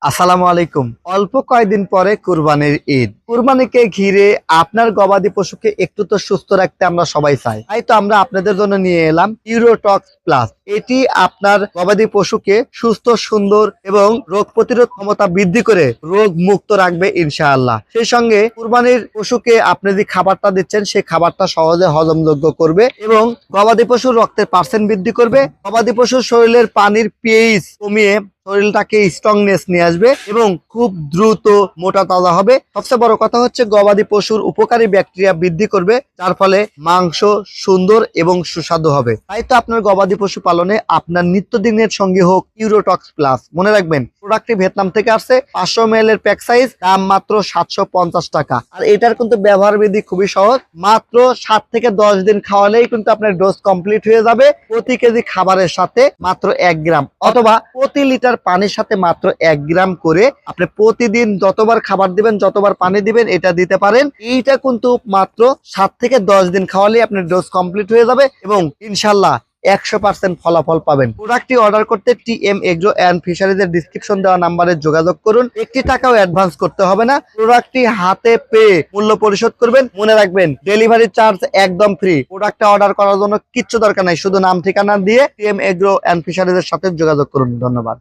আসসালামু আলাইকুম। অল্প কয়েকদিন পরে কুরবানির ঈদ। কুরবানিকে ঘিরে আপনার গবাদি পশুকে একটু তো সুস্থ রাখতে আমরা সবাই চাই। তাই তো আমরা আপনাদের জন্য নিয়ে এলাম ইউরোটক্স প্লাস। এটি আপনার গবাদি পশুকে সুস্থ, সুন্দর এবং রোগ প্রতিরোধ ক্ষমতা বৃদ্ধি করে রোগ মুক্ত রাখবে ইনশাআল্লাহ। সেই সঙ্গে কুরবানির পশুকে আপনি যে খাবারটা দিচ্ছেন সেই খাবারটা সহজে হজমযোগ্য করবে এবং গবাদি পশুর রক্তের পার্সেন্ট বৃদ্ধি করবে। গবাদি পশুর শরীরের পানির পিএইচ কমিয়ে শরীরটাকে স্ট্রংনেস নিয়ে আসবে এবং খুব দ্রুত মোটা তাজা হবে। সবচেয়ে বড় কথা হচ্ছে গবাদি পশুর উপকারী ব্যাকটেরিয়া বৃদ্ধি করবে, যার ফলে মাংস সুন্দর এবং সুস্বাদু হবে। তাই তো আপনার গবাদি পশু পালনে আপনার নিত্যদিনের সঙ্গী হোক ইউরোটক্স প্লাস। মনে রাখবেন, প্রোডাক্টটি ভিয়েতনাম থেকে আসছে। 500 ml এর প্যাক সাইজ, দাম মাত্র 750 টাকা। আর এটার কিন্তু ব্যবহার বিধি খুবই সহজ। মাত্র 7 থেকে 10 দিন খাওয়ালেই কিন্তু আপনার ডোজ কমপ্লিট হয়ে যাবে। প্রতি কেজি খাবারের সাথে মাত্র 1 গ্রাম অথবা প্রতি লিটার পানির সাথে মাত্র 1 গ্রাম করে আপনি প্রতিদিন যতবার খাবার দিবেন, যতবার পানি দিবেন এটা দিতে পারেন। এইটা কিন্তু মাত্র 7 থেকে 10 দিন খাওয়ালেই আপনার ডোজ কমপ্লিট হয়ে যাবে এবং ইনশাল্লাহ 100% ফলাফল পাবেন। প্রোডাক্টটি অর্ডার করতে টিএম এগ্রো এন্ড ফিশারিজের ডিসক্রিপশন দেওয়া নাম্বারে যোগাযোগ করুন। 1 টাকাও অ্যাডভান্স করতে হবে না। প্রোডাক্টটি হাতে পেয়ে মূল্য পরিশোধ করবেন। মনে রাখবেন, ডেলিভারি চার্জ একদম ফ্রি। প্রোডাক্টটা অর্ডার করার জন্য কিচ্ছু দরকার নাই, শুধু নাম ঠিকানা দিয়ে টিএম এগ্রো এন্ড ফিশারিজের সাথে যোগাযোগ করুন। ধন্যবাদ।